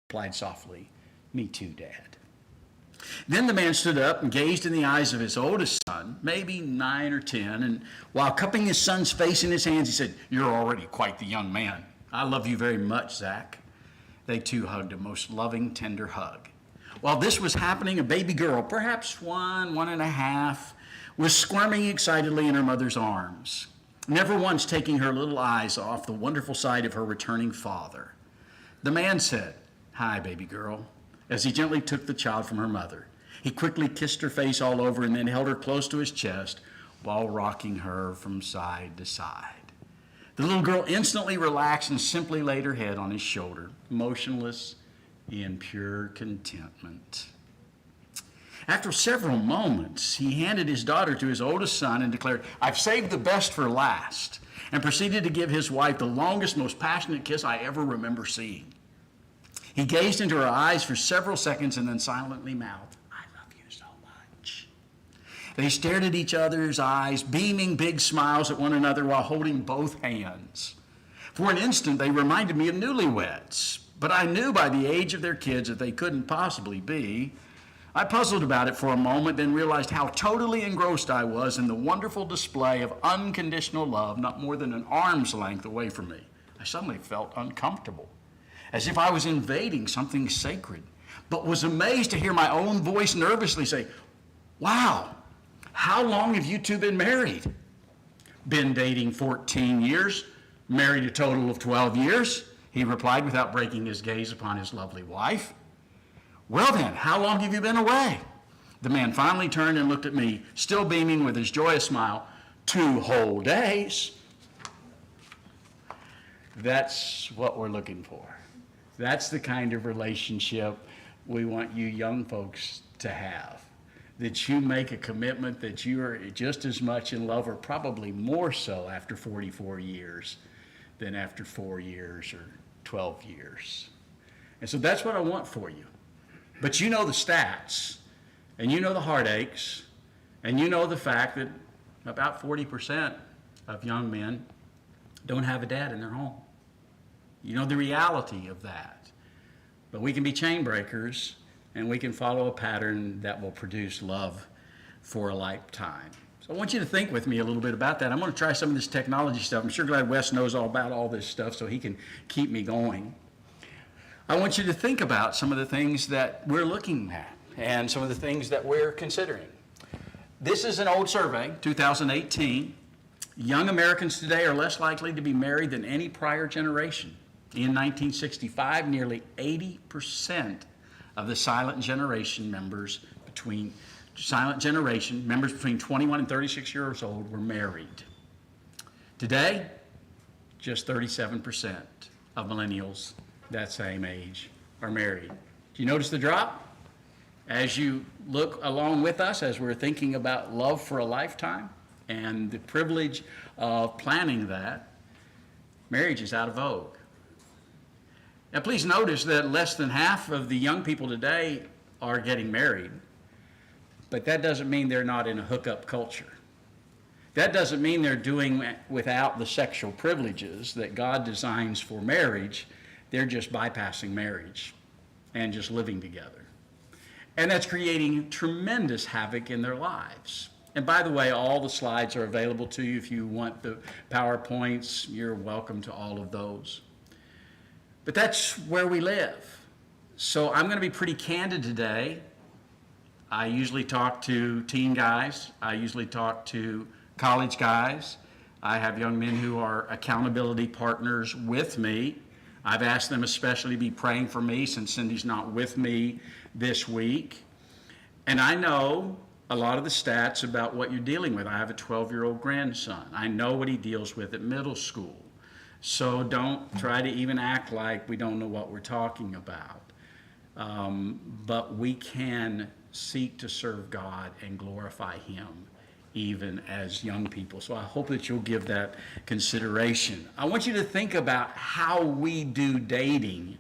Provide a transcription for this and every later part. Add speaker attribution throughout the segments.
Speaker 1: Replied softly, "Me too, Dad." Then the man stood up and gazed in the eyes of his oldest son, maybe 9 or 10, and while cupping his son's face in his hands, he said, "You're already quite the young man. I love you very much, Zach." They too hugged a most loving, tender hug. While this was happening, a baby girl, perhaps 1.5, was squirming excitedly in her mother's arms, never once taking her little eyes off the wonderful sight of her returning father. The man said, "Hi, baby girl," as he gently took the child from her mother. He quickly kissed her face all over and then held her close to his chest while rocking her from side to side. The little girl instantly relaxed and simply laid her head on his shoulder, motionless in pure contentment. After several moments, he handed his daughter to his oldest son and declared, "I've saved the best for last," and proceeded to give his wife the longest, most passionate kiss I ever remember seeing. He gazed into her eyes for several seconds and then silently mouthed, "I love you so much." They stared at each other's eyes, beaming big smiles at one another while holding both hands. For an instant, they reminded me of newlyweds, but I knew by the age of their kids that they couldn't possibly be. I puzzled about it for a moment, then realized how totally engrossed I was in the wonderful display of unconditional love not more than an arm's length away from me. I suddenly felt uncomfortable, as if I was invading something sacred, but was amazed to hear my own voice nervously say, "Wow, how long have you two been married?" "Been dating 14 years, married a total of 12 years, he replied without breaking his gaze upon his lovely wife. "Well then, how long have you been away?" The man finally turned and looked at me, still beaming with his joyous smile. "2 whole days. That's what we're looking for. That's the kind of relationship we want you young folks to have. That you make a commitment that you are just as much in love, or probably more so after 44 years than after 4 years or 12 years. And so that's what I want for you. But you know the stats, and you know the heartaches, and you know the fact that about 40% of young men don't have a dad in their home. You know the reality of that. But we can be chain breakers, and we can follow a pattern that will produce love for a lifetime. So I want you to think with me a little bit about that. I'm going to try some of this technology stuff. I'm sure glad Wes knows all about all this stuff so he can keep me going. I want you to think about some of the things that we're looking at and some of the things that we're considering. This is an old survey, 2018. Young Americans today are less likely to be married than any prior generation. In 1965, nearly 80% of the silent generation members between 21 and 36 years old were married. Today, just 37% of millennials that same age are married. Do you notice the drop? As you look along with us as we're thinking about love for a lifetime and the privilege of planning that, marriage is out of vogue. Now, please notice that less than half of the young people today are getting married, but that doesn't mean they're not in a hookup culture. That doesn't mean they're doing without the sexual privileges that God designs for marriage. They're just bypassing marriage and just living together. And that's creating tremendous havoc in their lives. And by the way, all the slides are available to you. If you want the PowerPoints, you're welcome to all of those. But that's where we live. So I'm going to be pretty candid today. I usually talk to teen guys. I usually talk to college guys. I have young men who are accountability partners with me. I've asked them especially to be praying for me since Cindy's not with me this week. And I know a lot of the stats about what you're dealing with. I have a 12-year-old grandson. I know what he deals with at middle school. So don't try to even act like we don't know what we're talking about. But we can seek to serve God and glorify Him even as young people. So I hope that you'll give that consideration. I want you to think about how we do dating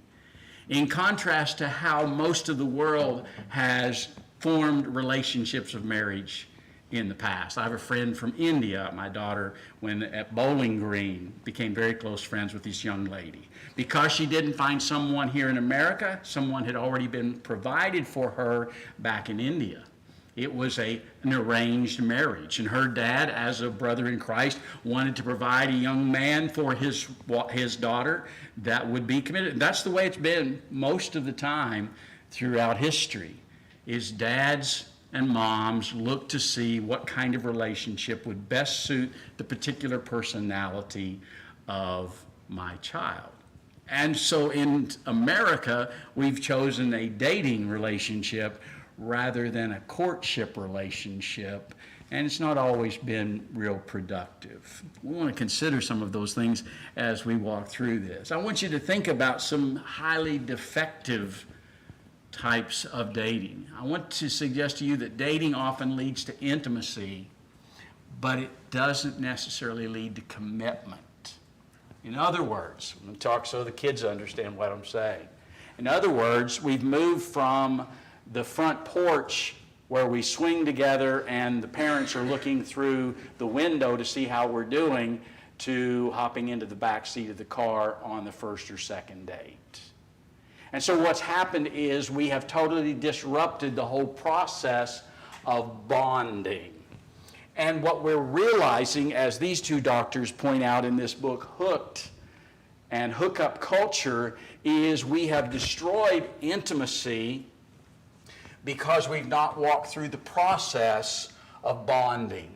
Speaker 1: in contrast to how most of the world has formed relationships of marriage in the past. I have a friend from India. My daughter, when at Bowling Green, became very close friends with this young lady. Because she didn't find someone here in America, someone had already been provided for her back in India. It was an arranged marriage, and her dad, as a brother in Christ, wanted to provide a young man for his daughter that would be committed. That's the way it's been most of the time throughout history, is dads and moms look to see what kind of relationship would best suit the particular personality of my child. And so in America, we've chosen a dating relationship rather than a courtship relationship, and it's not always been real productive. We want to consider some of those things as we walk through this. I want you to think about some highly defective types of dating. I want to suggest to you that dating often leads to intimacy, but it doesn't necessarily lead to commitment. In other words, I'm going to talk so the kids understand what I'm saying. In other words, we've moved from the front porch where we swing together and the parents are looking through the window to see how we're doing, to hopping into the back seat of the car on the first or second date. And so what's happened is we have totally disrupted the whole process of bonding. And what we're realizing, as these two doctors point out in this book, Hooked and Hookup Culture, is we have destroyed intimacy because we've not walked through the process of bonding.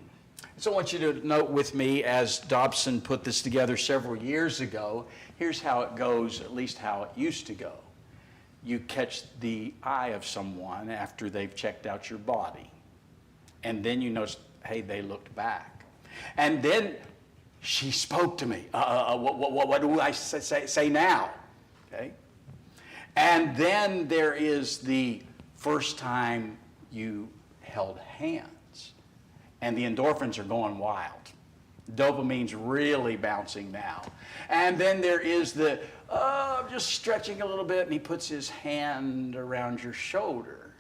Speaker 1: So I want you to note with me, as Dobson put this together several years ago, here's how it goes, at least how it used to go. You catch the eye of someone after they've checked out your body. And then you notice, hey, they looked back. And then she spoke to me. What do I say now? Okay. And then there is the first time you held hands. And the endorphins are going wild. Dopamine's really bouncing now. And then there is the, I'm just stretching a little bit, and he puts his hand around your shoulder.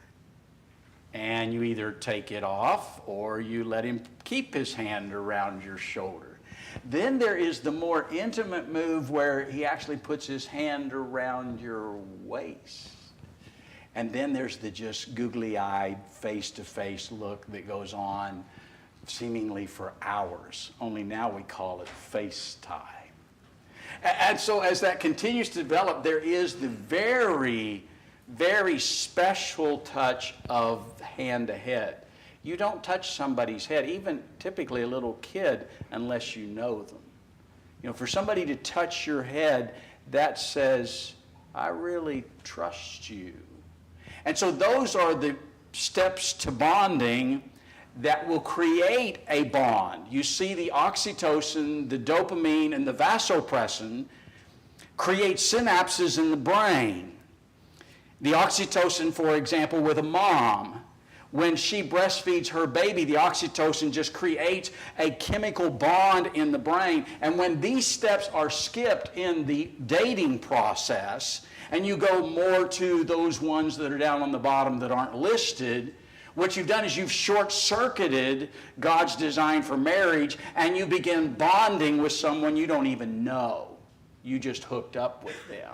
Speaker 1: And you either take it off or you let him keep his hand around your shoulder. Then there is the more intimate move where he actually puts his hand around your waist. And then there's the just googly-eyed, face-to-face look that goes on seemingly for hours. Only now we call it FaceTime. And so as that continues to develop, there is the very, very special touch of hand to head. You don't touch somebody's head, even typically a little kid, unless you know them. You know, for somebody to touch your head, that says, I really trust you. And so those are the steps to bonding that will create a bond. You see, the oxytocin, the dopamine, and the vasopressin create synapses in the brain. The oxytocin, for example, with a mom, when she breastfeeds her baby, the oxytocin just creates a chemical bond in the brain. And when these steps are skipped in the dating process, and you go more to those ones that are down on the bottom that aren't listed, what you've done is you've short-circuited God's design for marriage, and you begin bonding with someone you don't even know. You just hooked up with them.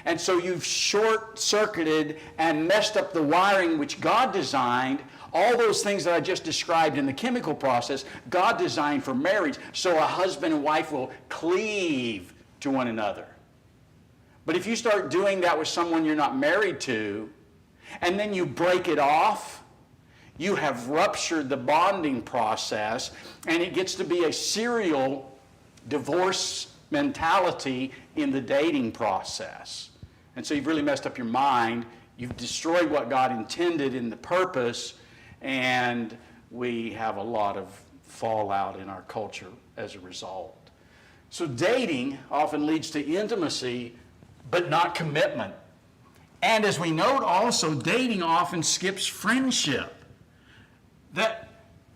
Speaker 1: And so you've short-circuited and messed up the wiring which God designed. All those things that I just described in the chemical process, God designed for marriage, so a husband and wife will cleave to one another. But if you start doing that with someone you're not married to, and then you break it off, you have ruptured the bonding process, and it gets to be a serial divorce mentality in the dating process. And so you've really messed up your mind. You've destroyed what God intended in the purpose, and we have a lot of fallout in our culture as a result. So dating often leads to intimacy, but not commitment. And as we note also, dating often skips friendship. That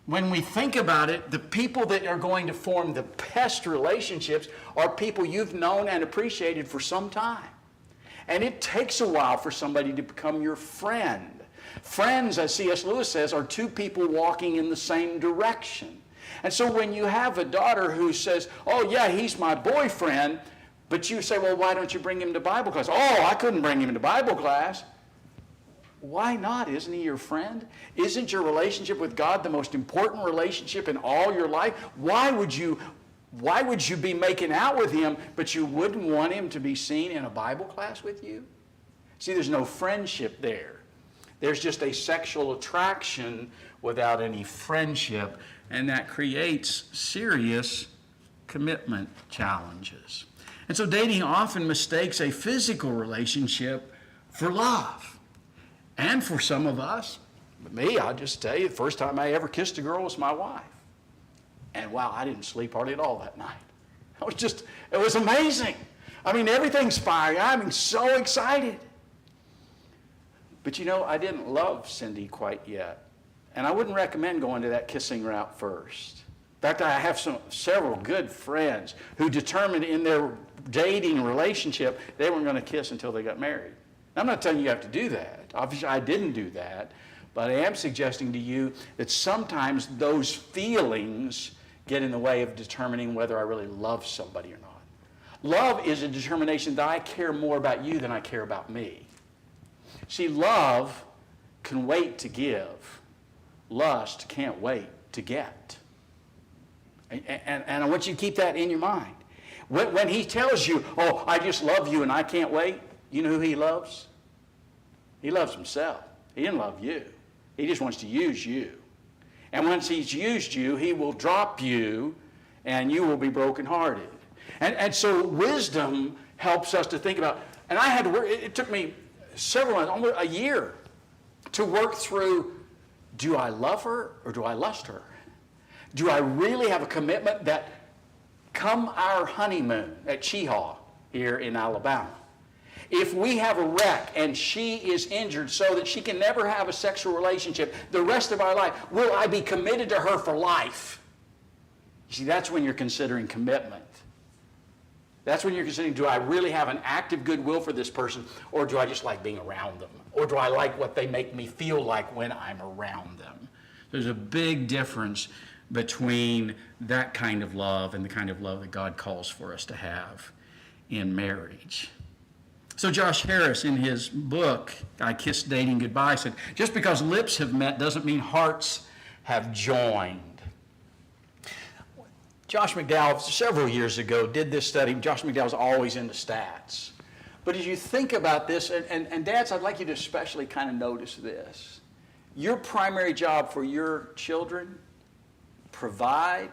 Speaker 1: when we think about it, the people that are going to form the best relationships are people you've known and appreciated for some time. And it takes a while for somebody to become your friend. Friends, as C.S. Lewis says, are two people walking in the same direction. And so when you have a daughter who says, oh yeah, he's my boyfriend, but you say, well, why don't you bring him to Bible class? Oh, I couldn't bring him to Bible class. Why not? Isn't he your friend? Isn't your relationship with God the most important relationship in all your life? Why would you be making out with him, but you wouldn't want him to be seen in a Bible class with you? See, there's no friendship there. There's just a sexual attraction without any friendship, and that creates serious commitment challenges. And so dating often mistakes a physical relationship for love. And for some of us, me, I'll just tell you, the first time I ever kissed a girl was my wife. And wow, I didn't sleep hardly at all that night. It was amazing. I mean, everything's firing. I'm so excited. But you know, I didn't love Cindy quite yet. And I wouldn't recommend going to that kissing route first. In fact, I have several good friends who determined in their dating relationship they weren't going to kiss until they got married. Now, I'm not telling you have to do that. Obviously, I didn't do that. But I am suggesting to you that sometimes those feelings get in the way of determining whether I really love somebody or not. Love is a determination that I care more about you than I care about me. See, love can wait to give. Lust can't wait to get. And I want you to keep that in your mind. When he tells you, oh, I just love you and I can't wait, you know who he loves? He loves himself. He didn't love you. He just wants to use you. And once he's used you, he will drop you and you will be brokenhearted. And so wisdom helps us to think about, and I had to work, it took me several months, almost a year, to work through, do I love her or do I lust her? Do I really have a commitment that come our honeymoon at Cheehaw here in Alabama, if we have a wreck and she is injured so that she can never have a sexual relationship the rest of our life, will I be committed to her for life? You see, that's when you're considering commitment. That's when you're considering, do I really have an active goodwill for this person, or do I just like being around them? Or do I like what they make me feel like when I'm around them? There's a big difference between that kind of love and the kind of love that God calls for us to have in marriage. So Josh Harris, in his book, I Kissed Dating Goodbye, said, just because lips have met doesn't mean hearts have joined. Josh McDowell, several years ago, did this study. Josh McDowell's always into stats. But as you think about this, and dads, I'd like you to especially kind of notice this. Your primary job for your children, provide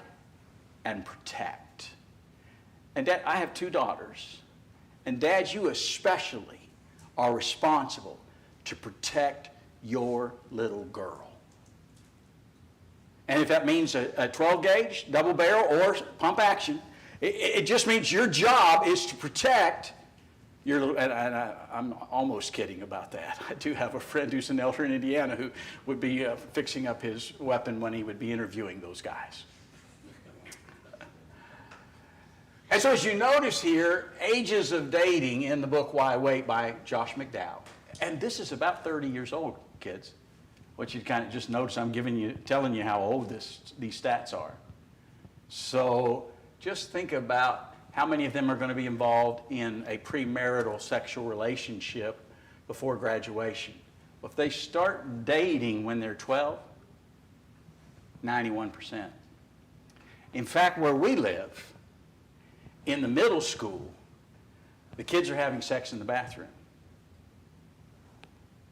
Speaker 1: and protect. And Dad, I have two daughters. And dads, you especially are responsible to protect your little girl. And if that means a 12 gauge, double barrel, or pump action, it just means your job is to protect your little, and I'm almost kidding about that. I do have a friend who's an elder in Indiana who would be fixing up his weapon when he would be interviewing those guys. And so as you notice here, Ages of Dating in the book Why Wait by Josh McDowell. And this is about 30 years old, kids. What you kind of just notice, I'm telling you how old these stats are. So just think about how many of them are going to be involved in a premarital sexual relationship before graduation. Well, if they start dating when they're 12, 91%. In fact, where we live, in the middle school, the kids are having sex in the bathroom.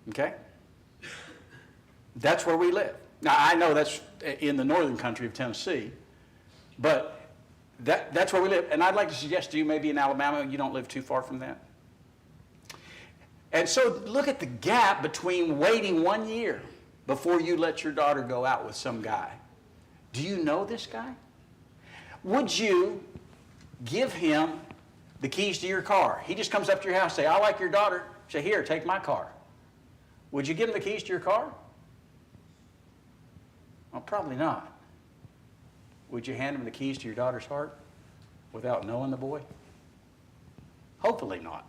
Speaker 1: Okay? That's where we live. Now, I know that's in the northern country of Tennessee, but that's where we live. And I'd like to suggest to you, maybe in Alabama, you don't live too far from that. And so look at the gap between waiting 1 year before you let your daughter go out with some guy. Do you know this guy? Would you give him the keys to your car? He just comes up to your house, say, I like your daughter. Say, here, take my car. Would you give him the keys to your car? Well, probably not. Would you hand him the keys to your daughter's heart without knowing the boy? Hopefully not.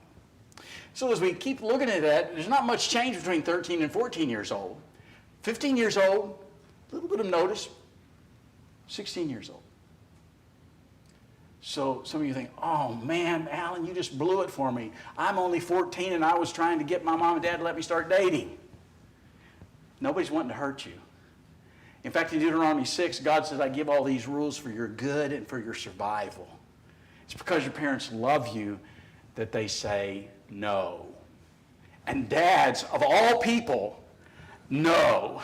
Speaker 1: So as we keep looking at that, there's not much change between 13 and 14 years old. 15 years old, a little bit of notice. 16 years old. So some of you think, oh man, Alan, you just blew it for me. I'm only 14 and I was trying to get my mom and dad to let me start dating. Nobody's wanting to hurt you. In fact, in Deuteronomy 6, God says, I give all these rules for your good and for your survival. It's because your parents love you that they say no. And dads, of all people, know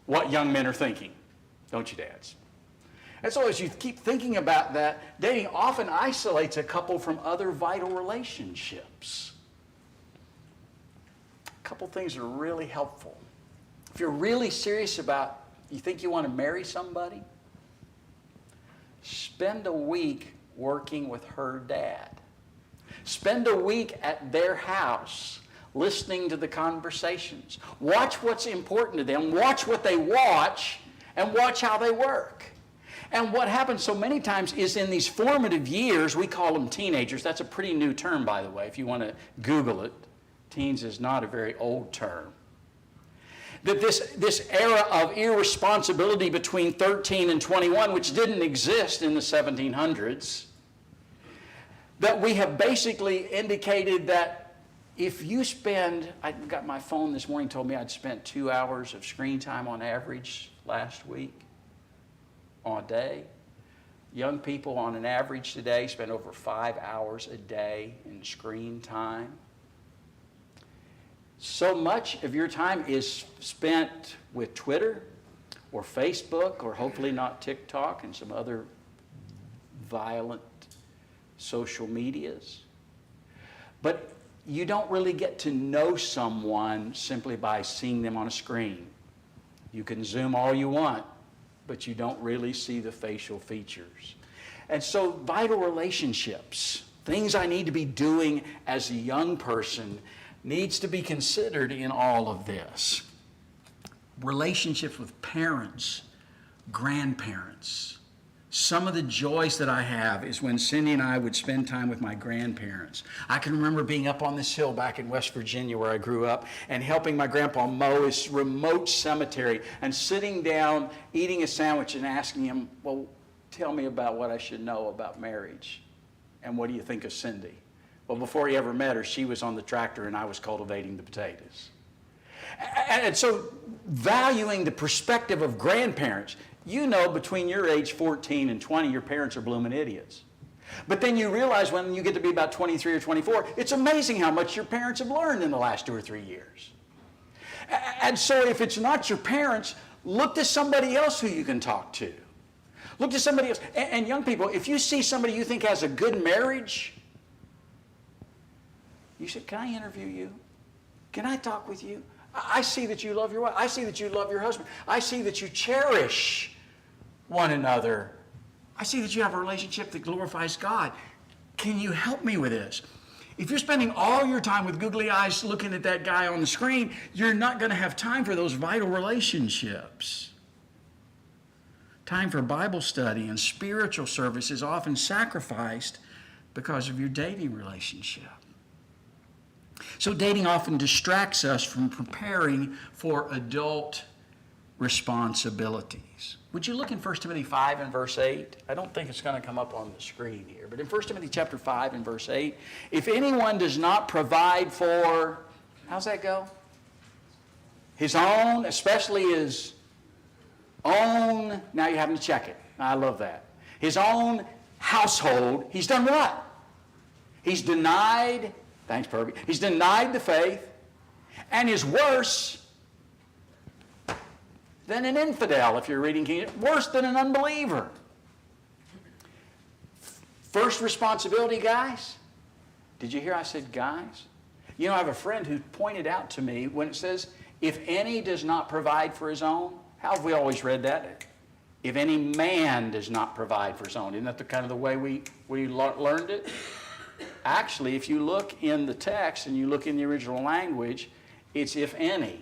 Speaker 1: what young men are thinking. Don't you, dads? And so as you keep thinking about that, dating often isolates a couple from other vital relationships. A couple things that are really helpful. If you're really serious about, you think you want to marry somebody, spend a week working with her dad. Spend a week at their house listening to the conversations. Watch what's important to them. Watch what they watch and watch how they work. And what happens so many times is in these formative years, we call them teenagers. That's a pretty new term, by the way, if you want to Google it. Teens is not a very old term. That this era of irresponsibility between 13 and 21, which didn't exist in the 1700s, that we have basically indicated that if you spend, I got my phone this morning, told me I'd spent 2 hours of screen time on average last week on a day. Young people on an average today spend over 5 hours a day in screen time. So much of your time is spent with Twitter or Facebook or hopefully not TikTok and some other violent social medias. But you don't really get to know someone simply by seeing them on a screen. You can Zoom all you want, but you don't really see the facial features. And so vital relationships, things I need to be doing as a young person, needs to be considered in all of this. Relationships with parents, grandparents. Some of the joys that I have is when Cindy and I would spend time with my grandparents. I can remember being up on this hill back in West Virginia where I grew up and helping my grandpa mow his remote cemetery and sitting down, eating a sandwich and asking him, well, tell me about what I should know about marriage. And what do you think of Cindy? Well, before he ever met her, she was on the tractor and I was cultivating the potatoes. And so valuing the perspective of grandparents, you know between your age 14 and 20, your parents are blooming idiots. But then you realize when you get to be about 23 or 24, it's amazing how much your parents have learned in the last 2 or 3 years. And so if it's not your parents, look to somebody else who you can talk to. Look to somebody else. And young people, if you see somebody you think has a good marriage, you said, can I interview you? Can I talk with you? I see that you love your wife. I see that you love your husband. I see that you cherish one another. I see that you have a relationship that glorifies God. Can you help me with this? If you're spending all your time with googly eyes looking at that guy on the screen, you're not going to have time for those vital relationships. Time for Bible study and spiritual service is often sacrificed because of your dating relationship. So dating often distracts us from preparing for adult responsibilities. Would you look in 1 Timothy 5 and verse 8? I don't think it's going to come up on the screen here, but in 1 Timothy chapter 5 and verse 8, if anyone does not provide for, how's that go? His own, especially his own, now you're having to check it. I love that. His own household, he's done what? He's denied. Thanks, Perby. He's denied the faith and is worse than an infidel, if you're reading King James, worse than an unbeliever. First responsibility, guys. Did you hear I said guys? You know, I have a friend who pointed out to me when it says, if any does not provide for his own, how have we always read that? If any man does not provide for his own. Isn't that the kind of the way we learned it? Actually, if you look in the text and you look in the original language, it's if any.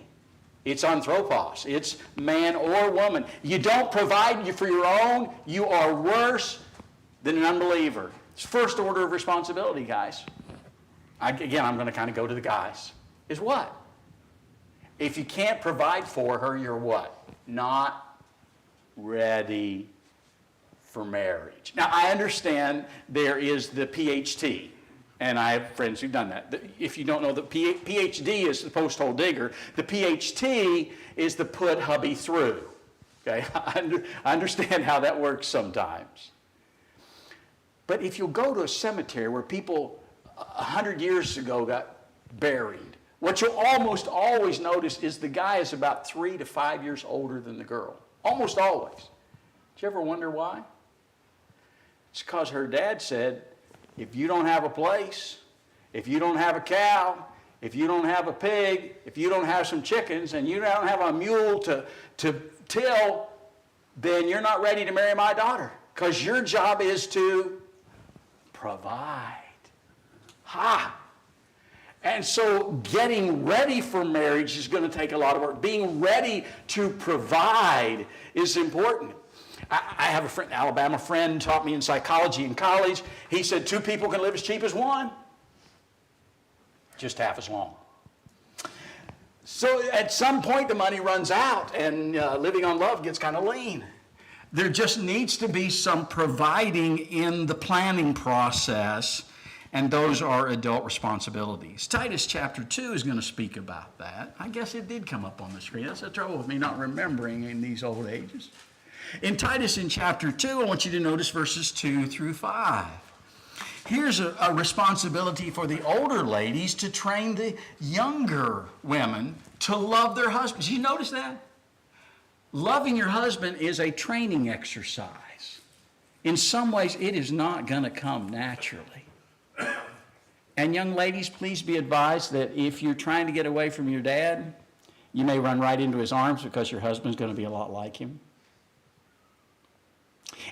Speaker 1: It's anthropos. It's man or woman. You don't provide for your own, you are worse than an unbeliever. It's first order of responsibility, guys. I'm going to kind of go to the guys. Is what? If you can't provide for her, you're what? Not ready for marriage. Now, I understand there is the PhD, and I have friends who've done that. If you don't know, the PhD is the post-hole digger. The PhD is the put hubby through. Okay, I understand how that works sometimes. But if you'll go to a cemetery where people 100 years ago got buried, what you'll almost always notice is the guy is about 3 to 5 years older than the girl. Almost always. Did you ever wonder why? It's because her dad said, if you don't have a place, if you don't have a cow, if you don't have a pig, if you don't have some chickens, and you don't have a mule to till, then you're not ready to marry my daughter. Because your job is to provide. Ha! And so getting ready for marriage is going to take a lot of work. Being ready to provide is important. I have a friend, Alabama friend, taught me in psychology in college. He said 2 people can live as cheap as 1. Just half as long. So at some point the money runs out and living on love gets kind of lean. There just needs to be some providing in the planning process, and those are adult responsibilities. Titus chapter 2 is going to speak about that. I guess it did come up on the screen. That's the trouble with me not remembering in these old ages. In Titus in chapter 2, I want you to notice verses 2 through 5. Here's a responsibility for the older ladies to train the younger women to love their husbands. You notice that? Loving your husband is a training exercise. In some ways, it is not going to come naturally. And young ladies, please be advised that if you're trying to get away from your dad, you may run right into his arms because your husband's going to be a lot like him.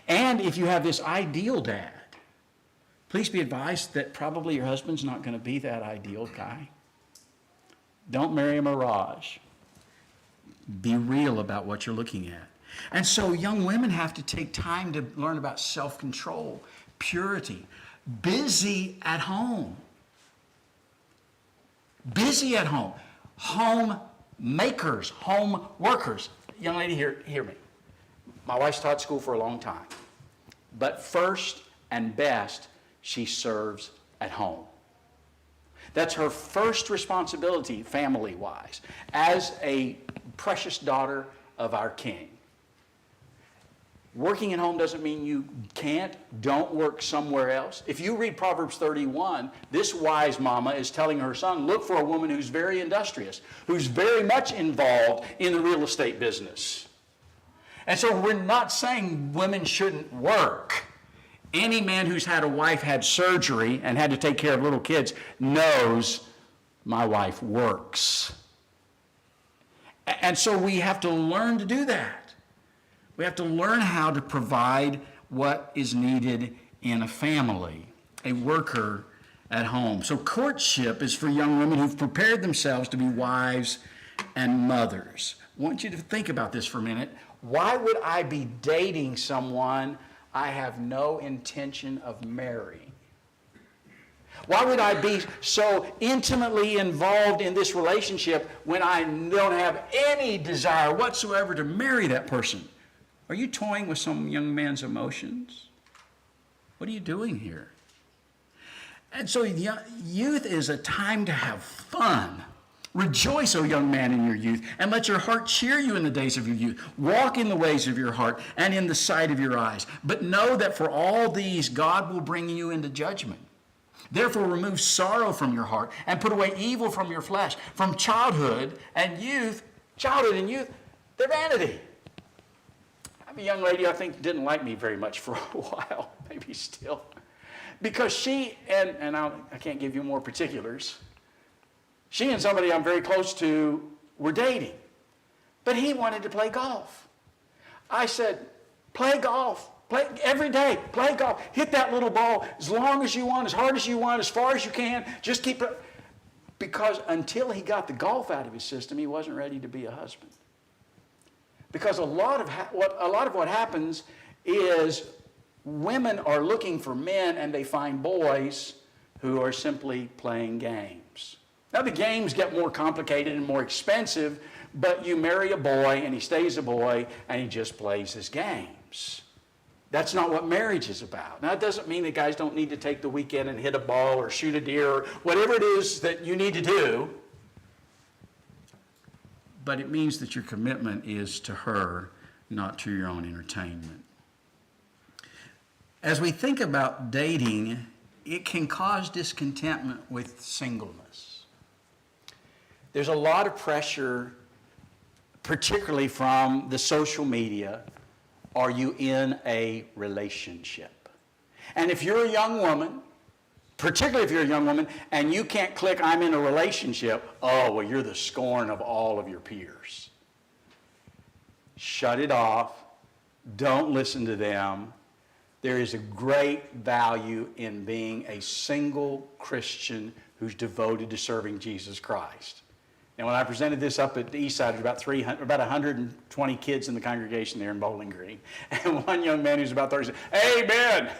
Speaker 1: And if you have this ideal dad, please be advised that probably your husband's not going to be that ideal guy. Don't marry a mirage. Be real about what you're looking at. And so young women have to take time to learn about self-control, purity, busy at home. Busy at home. Home makers, home workers. Young lady, hear me. My wife's taught school for a long time. But first and best, she serves at home. That's her first responsibility, family-wise, as a precious daughter of our King. Working at home doesn't mean you don't work somewhere else. If you read Proverbs 31, this wise mama is telling her son, look for a woman who's very industrious, who's very much involved in the real estate business. And so we're not saying women shouldn't work. Any man who's had a wife, had surgery, and had to take care of little kids knows my wife works. And so we have to learn to do that. We have to learn how to provide what is needed in a family, a worker at home. So courtship is for young women who've prepared themselves to be wives and mothers. I want you to think about this for a minute. Why would I be dating someone I have no intention of marrying? Why would I be so intimately involved in this relationship when I don't have any desire whatsoever to marry that person? Are you toying with some young man's emotions? What are you doing here? And so youth is a time to have fun. Rejoice, O young man, in your youth, and let your heart cheer you in the days of your youth. Walk in the ways of your heart and in the sight of your eyes. But know that for all these, God will bring you into judgment. Therefore, remove sorrow from your heart and put away evil from your flesh. From childhood and youth, they're vanity. I have a young lady I think didn't like me very much for a while, maybe still, because she, and I can't give you more particulars, she and somebody I'm very close to were dating, but he wanted to play golf. I said, play golf. Play every day. Play golf. Hit that little ball as long as you want, as hard as you want, as far as you can. Just keep it. Because until he got the golf out of his system, he wasn't ready to be a husband. Because a lot of what happens is women are looking for men and they find boys who are simply playing games. Now the games get more complicated and more expensive, but you marry a boy and he stays a boy and he just plays his games. That's not what marriage is about. Now, it doesn't mean that guys don't need to take the weekend and hit a ball or shoot a deer or whatever it is that you need to do. But it means that your commitment is to her, not to your own entertainment. As we think about dating, it can cause discontentment with singleness. There's a lot of pressure, particularly from the social media. Are you in a relationship? And if you're a young woman, particularly if you're a young woman, and you can't click, I'm in a relationship, oh, well, you're the scorn of all of your peers. Shut it off. Don't listen to them. There is a great value in being a single Christian who's devoted to serving Jesus Christ. And when I presented this up at the East Side, there was about 120 kids in the congregation there in Bowling Green. And one young man who's about 30 said, amen,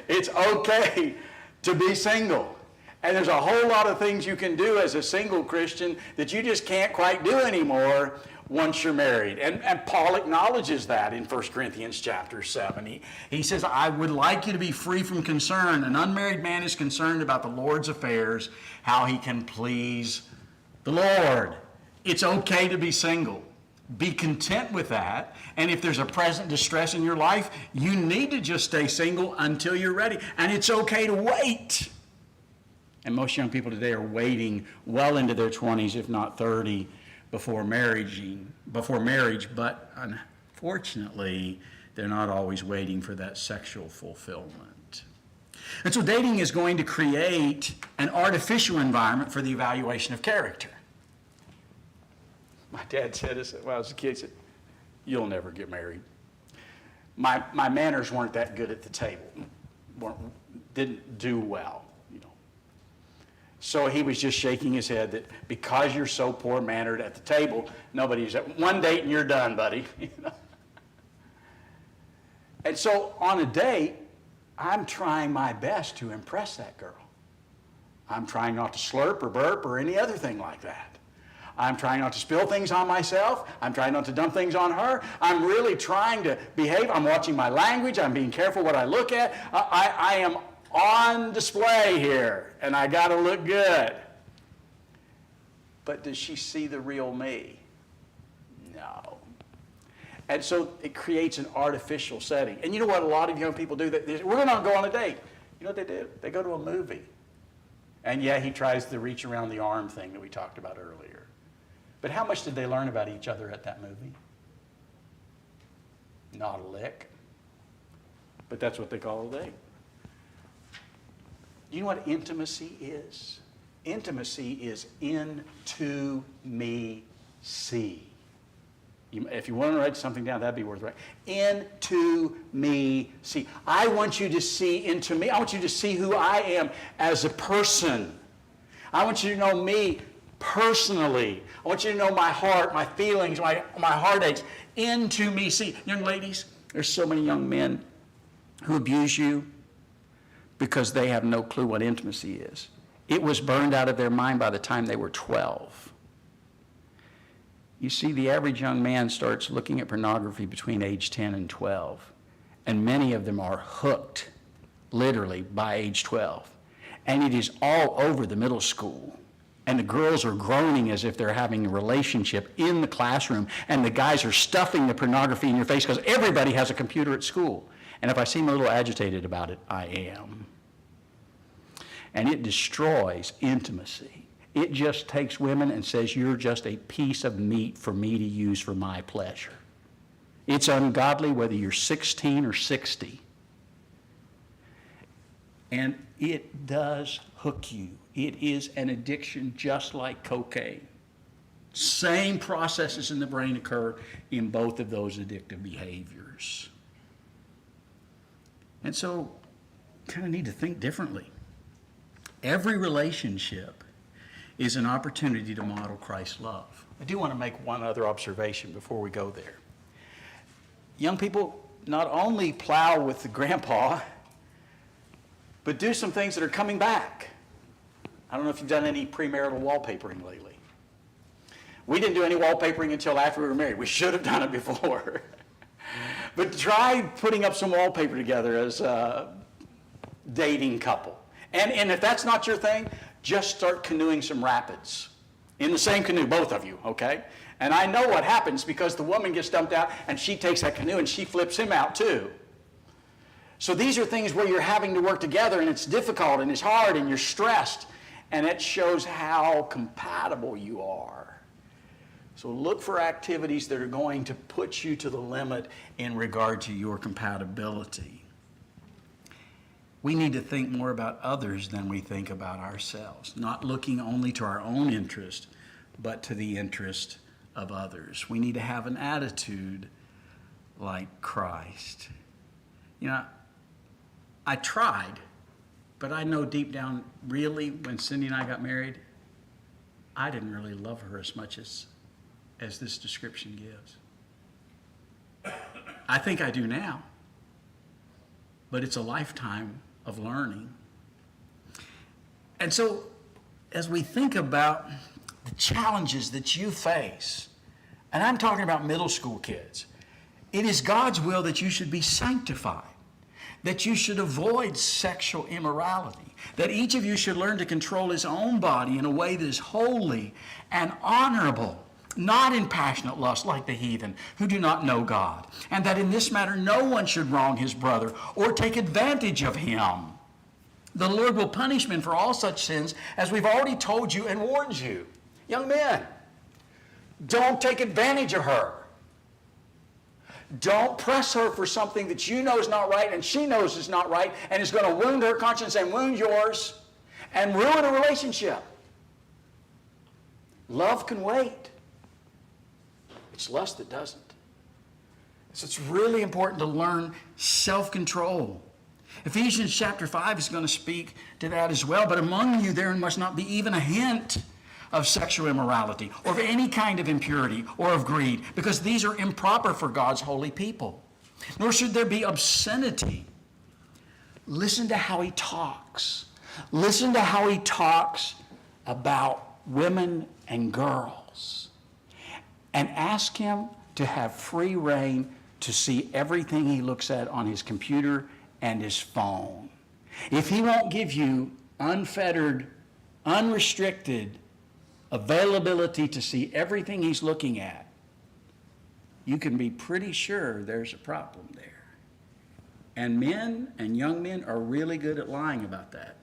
Speaker 1: it's okay to be single. And there's a whole lot of things you can do as a single Christian that you just can't quite do anymore once you're married. And Paul acknowledges that in 1 Corinthians chapter 7. He says, I would like you to be free from concern. An unmarried man is concerned about the Lord's affairs, how he can please the Lord. It's okay to be single. Be content with that. And if there's a present distress in your life, you need to just stay single until you're ready. And it's okay to wait. And most young people today are waiting well into their 20s, if not 30, before marriage. But unfortunately, they're not always waiting for that sexual fulfillment. And so dating is going to create an artificial environment for the evaluation of character. My dad said this when I was a kid, he said, you'll never get married. My manners weren't that good at the table. Didn't do well, So he was just shaking his head that because you're so poor-mannered at the table, nobody's at one date and you're done, buddy. And so on a date, I'm trying my best to impress that girl. I'm trying not to slurp or burp or any other thing like that. I'm trying not to spill things on myself. I'm trying not to dump things on her. I'm really trying to behave. I'm watching my language. I'm being careful what I look at. I am on display here, and I got to look good. But does she see the real me? No. And so it creates an artificial setting. And you know what a lot of young people do? We're going to go on a date. You know what they do? They go to a movie. And yeah, he tries the reach around the arm thing that we talked about earlier. But how much did they learn about each other at that movie? Not a lick. But that's what they call a date. You know what intimacy is? Intimacy is into me see. If you want to write something down, that'd be worth writing. Into me see. I want you to see into me. I want you to see who I am as a person. I want you to know me personally. I want you to know my heart, my feelings, my heartaches. Into me see. Young ladies, there's so many young men who abuse you because they have no clue what intimacy is. It was burned out of their mind by the time they were 12. You see, the average young man starts looking at pornography between age 10 and 12. And many of them are hooked, literally, by age 12. And it is all over the middle school. And the girls are groaning as if they're having a relationship in the classroom. And the guys are stuffing the pornography in your face because everybody has a computer at school. And if I seem a little agitated about it, I am. And it destroys intimacy. It just takes women and says, you're just a piece of meat for me to use for my pleasure. It's ungodly whether you're 16 or 60. And it does hook you. It is an addiction just like cocaine. Same processes in the brain occur in both of those addictive behaviors. And so, kind of need to think differently. Every relationship is an opportunity to model Christ's love. I do want to make one other observation before we go there. Young people, not only plow with the grandpa, but do some things that are coming back. I don't know if you've done any premarital wallpapering lately. We didn't do any wallpapering until after we were married. We should have done it before. But try putting up some wallpaper together as a dating couple. And if that's not your thing, just start canoeing some rapids. In the same canoe, both of you, okay? And I know what happens because the woman gets dumped out and she takes that canoe and she flips him out too. So these are things where you're having to work together and it's difficult and it's hard and you're stressed. And it shows how compatible you are. So look for activities that are going to put you to the limit in regard to your compatibility. We need to think more about others than we think about ourselves, not looking only to our own interest, but to the interest of others. We need to have an attitude like Christ. You know, I tried, but I know deep down, really, when Cindy and I got married, I didn't really love her as much as this description gives. I think I do now, but it's a lifetime of learning. And so, as we think about the challenges that you face, and I'm talking about middle school kids, it is God's will that you should be sanctified, that you should avoid sexual immorality, that each of you should learn to control his own body in a way that is holy and honorable, not in passionate lust like the heathen who do not know God, and that in this matter no one should wrong his brother or take advantage of him. The Lord will punish men for all such sins, as we've already told you and warned you. Young men, don't take advantage of her. Don't press her for something that you know is not right and she knows is not right and is going to wound her conscience and wound yours and ruin a relationship. Love can wait. It's lust that doesn't. So it's really important to learn self-control. Ephesians chapter 5 is going to speak to that as well. But among you there must not be even a hint of sexual immorality or of any kind of impurity or of greed, because these are improper for God's holy people. Nor should there be obscenity. Listen to how he talks. Listen to how he talks about women and girls. And ask him to have free rein to see everything he looks at on his computer and his phone. If he won't give you unfettered, unrestricted availability to see everything he's looking at, you can be pretty sure there's a problem there. And men and young men are really good at lying about that.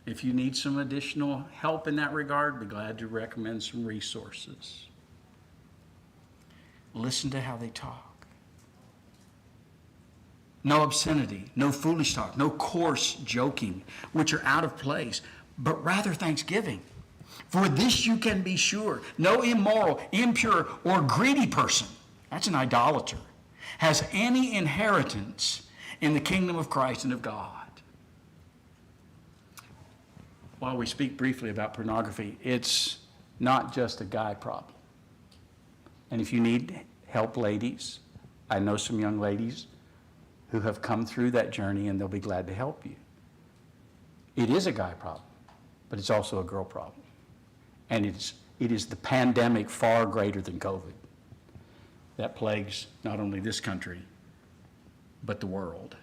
Speaker 1: If you need some additional help in that regard, be glad to recommend some resources. Listen to how they talk. No obscenity, no foolish talk, no coarse joking, which are out of place, but rather thanksgiving. For this you can be sure, no immoral, impure, or greedy person, that's an idolater, has any inheritance in the kingdom of Christ and of God. While we speak briefly about pornography, it's not just a guy problem. And if you need help, ladies, I know some young ladies who have come through that journey and they'll be glad to help you. It is a guy problem, but it's also a girl problem. And it is the pandemic far greater than COVID that plagues not only this country, but the world.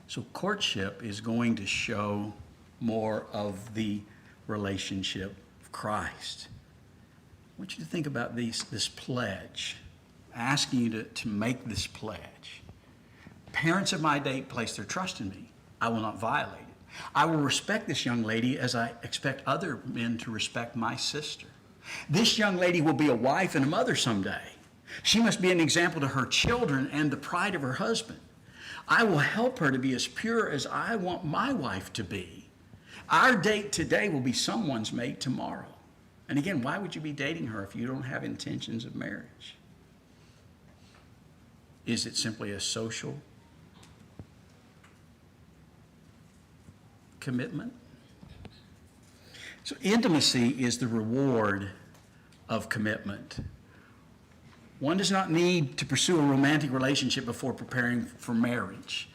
Speaker 1: So courtship is going to show more of the relationship of Christ. I want you to think about this pledge. I'm asking you to make this pledge. Parents of my date place their trust in me. I will not violate it. I will respect this young lady as I expect other men to respect my sister. This young lady will be a wife and a mother someday. She must be an example to her children and the pride of her husband. I will help her to be as pure as I want my wife to be. Our date today will be someone's mate tomorrow. And again, why would you be dating her if you don't have intentions of marriage? Is it simply a social commitment? So intimacy is the reward of commitment. One does not need to pursue a romantic relationship before preparing for marriage.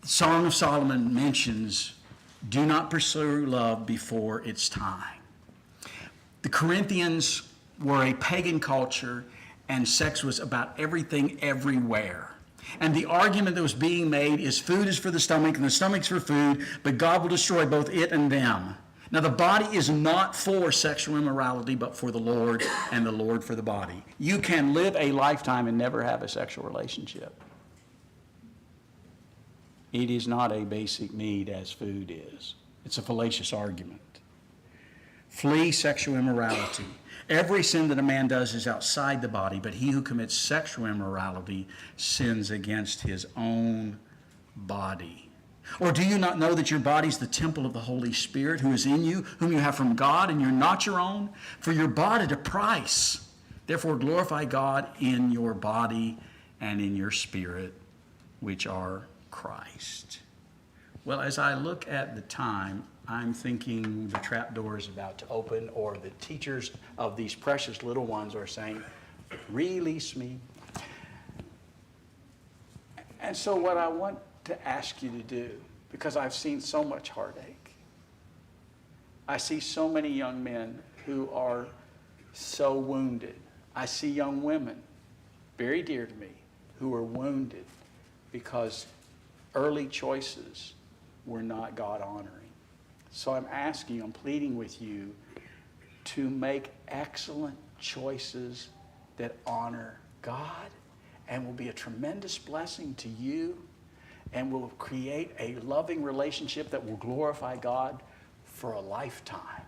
Speaker 1: The Song of Solomon mentions, do not pursue love before it's time. The Corinthians were a pagan culture, and sex was about everything, everywhere. And the argument that was being made is food is for the stomach and the stomach's for food, but God will destroy both it and them. Now, the body is not for sexual immorality, but for the Lord, and the Lord for the body. You can live a lifetime and never have a sexual relationship. It is not a basic need as food is. It's a fallacious argument. Flee sexual immorality. Every sin that a man does is outside the body, but he who commits sexual immorality sins against his own body. Or do you not know that your body is the temple of the Holy Spirit who is in you, whom you have from God, and you're not your own? For you're bought at a price. Therefore glorify God in your body and in your spirit, which are Christ. Well, as I look at the time, I'm thinking the trapdoor is about to open, or the teachers of these precious little ones are saying, release me. And so what I want to ask you to do, because I've seen so much heartache. I see so many young men who are so wounded. I see young women, very dear to me, who are wounded because early choices were not God-honoring. So I'm asking, I'm pleading with you to make excellent choices that honor God and will be a tremendous blessing to you and will create a loving relationship that will glorify God for a lifetime.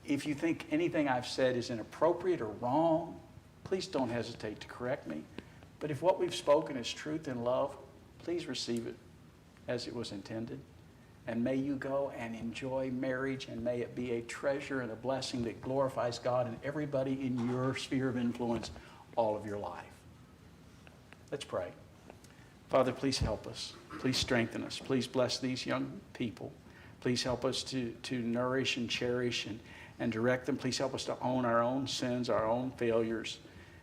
Speaker 1: If you think anything I've said is inappropriate or wrong, please don't hesitate to correct me. But if what we've spoken is truth and love, please receive it as it was intended. And may you go and enjoy marriage, and may it be a treasure and a blessing that glorifies God and everybody in your sphere of influence all of your life. Let's pray. Father, please help us. Please strengthen us. Please bless these young people. Please help us to nourish and cherish and direct them. Please help us to own our own sins, our own failures.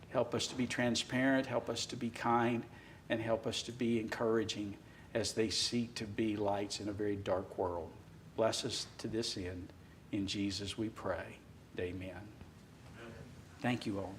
Speaker 1: Help us to be transparent. Help us to be kind. And help us to be encouraging as they seek to be lights in a very dark world. Bless us to this end. In Jesus we pray. Amen. Thank you all.